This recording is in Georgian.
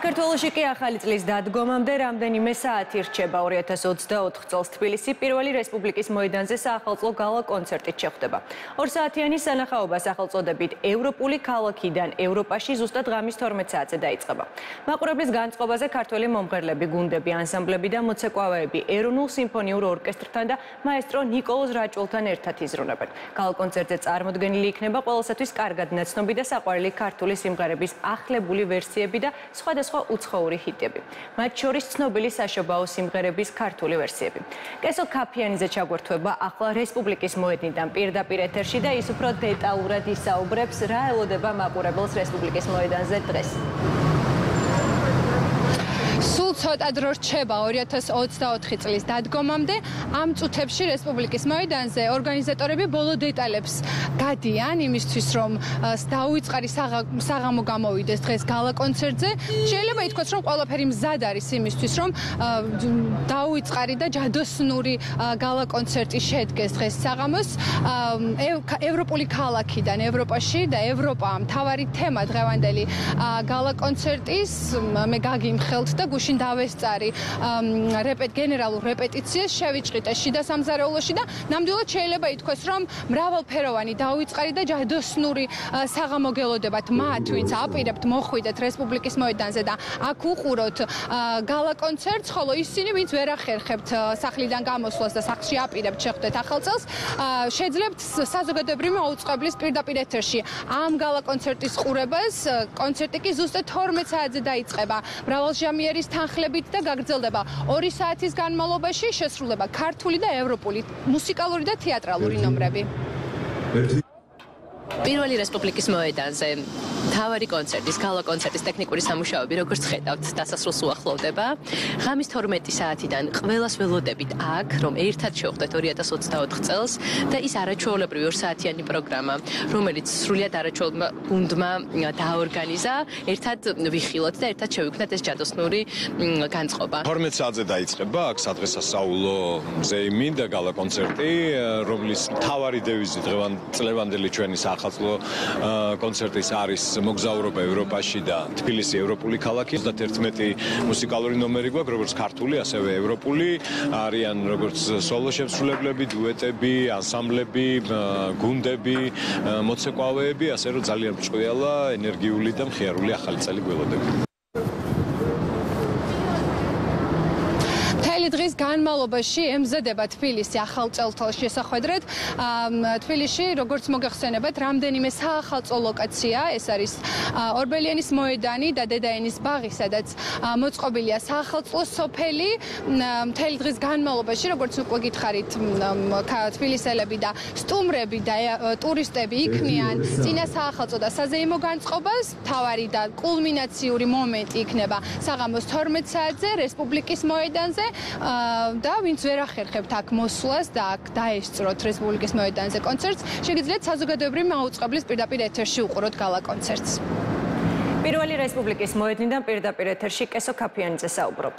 საქართველოში კი ახალი წლის დადგომამდე რამდენიმე საათი რჩება 2024 წელს თბილისი პირველი რესპუბლიკის მოედანზე საახალწლო გალა კონცერტით შეხვდება. 2 საათიანი სანახაობა სახელწოდებით ევროპული ქალაქიდან ევროპაში ზუსტად ღამის 12 საათზე დაიწყება. მაყურებლის განწყობაზე ქართველი მომღერლები, გუნდები, ანსამბლები და მოცეკვავეები ეროვნულ სიმფონიურ ორკესტრთან და მაესტრო ნიკოლოზ რაჭულთან ერთად იზრუნებენ. გალა კონცერტზე წარმოდგენილი იქნება ყველასათვის კარგად ნაცნობი და საყვარელი ქართული სიმღერების ახლებული ვერსიები და სხვადასხვა უცხოური ჰიტები. მათ შორის ცნობილი საშობაო სიმღერების ქართული ვერსიები. კესო ქაფიანიძე ჩაგვერთვება ახლა რესპუბლიკის მოედნიდან პირდაპირ ეთერში და ის უფრო დეტალურად ისაუბრებს, რა ელოდება მაყურებელს რესპუბლიკის მოედანზე დღეს. სულ ცოტა დრო რჩება 2024 წლის დადგომამდე. ამ წუთებში რესპუბლიკის მოედანზე ორგანიზატორები ბოლო დეტალებს გადიან იმისთვის, რომ დაუიწყარი საღამო გამოვიდეს დღეს გალა კონცერტზე. შეიძლება ითქვას, რომ ყველაფერი მზად არის იმისთვის, რომ დაუიწყარი და ჯადოსნური გალა კონცერტი შედგეს დღეს საღამოს. ევროპული ქალაქიდან ევროპაში და ევროპა მთავარი თემა დღევანდელი გალა კონცერტის. მე გაგიმხელთ და გუშინ დავესწარი გენერალურ რეპეტიციას შევიჭრიტე შიდა სამზარეულოში და ნამდვილად შეიძლება ითქვას, რომ მრავალფეროვანი დაუიწყარი და ჯადოსნური საღამო გელოდებათ მათ, ვინც აპირებთ მოხვიდეთ რესპუბლიკის მოედანზე და აქ უყუროთ გალა კონცერტს, ხოლო ისინი, ვინც ვერ ახერხებთ სახლიდან გამოსვლას და სახლში აპირებთ შეხვდეთ ახალ წელს, შეძლებთ საზოგადოებრივი მაუწყებლის პირდაპირ ეთერში ამ გალა კონცერტის ყურებას. კონცერტი კი ზუსტად 12 საათზე დაიწყება. მრავალჟამიერის თანხლებით და გაგრძელდება 2 საათის განმავლობაში, შესრულება ქართული და ევროპული მუსიკალური და თეატრალური ნომრები. პირველი რესპუბლიკის მოედანზე მთავარი კონცერტის, გალა კონცერტის ტექნიკური სამუშაოები, როგორც ხედავთ, დასასრულს უახლოვდება. ღამის 12 საათიდან ყველას ველოდებით აქ, რომ ერთად შევხვდეთ 2024 წელს და ის არაჩვეულებრივი 2 საათიანი პროგრამა, რომელიც სრულიად არაჩვეულებმა გუნდმა დაორგანიზა, ერთად ვიხილოთ და ერთად შევიქმნათ ეს ჯადოსნური განწყობა. 12 საათზე დაიწყება აქ სადღესასწაულო მზეიმი და გალა კონცერტი, რომლის მთავარი დევიზი წლევანდელი ჩვენი საახალწლო კონცერტის არის მოგზაურობა ევროპაში და თბილისი ევროპული ქალაქი. 31 მუსიკალური ნომერი გვაქვს, როგორც ქართული, ასევე ევროპული. არიან როგორც სოლო შემსრულებლები, დუეტები, ანსამბლები, გუნდები, მოცეკვავეები, ასე რომ ძალიან ბრწყვილა, ენერგიული და მხიარული ახალი წელი გველოდებით. დღის განმავლობაში ემზადება თბილისი ახალ წელთვალს შესახვედრად. თბილისში, როგორც მოგეხსენებათ, რამდენიმე საახალწლო ლოკაცია, ეს არის ორბელიანის მოედანი და დედაენის ბაღი, სადაც მოწყობილია საახალწლო სოფელი. მთელი დღის განმავლობაში, როგორც უკვე გითხარით, თბილისელები და სტუმრები და ტურისტები იქნიან წინა საახალწლო და საზეიმო განწყობას. მთავარი და კულმინაციური მომენტი იქნება საღამოს 12 საათზე რესპუბლიკის მოედანზე. და ვინც ვერ ახერხებთ აქ მოსვლას და აქ დაესწროთ რესპუბლიკის მოედანზე კონცერტს, შეგიძლიათ საზოგადოებრივი მაუწყებლის პირდაპირ ეთერში უყუროთ გალა კონცერტს. პირველი რესპუბლიკის მოედნიდან პირდაპირ ეთერში კესო ქაფიანიძე საუბრობდა.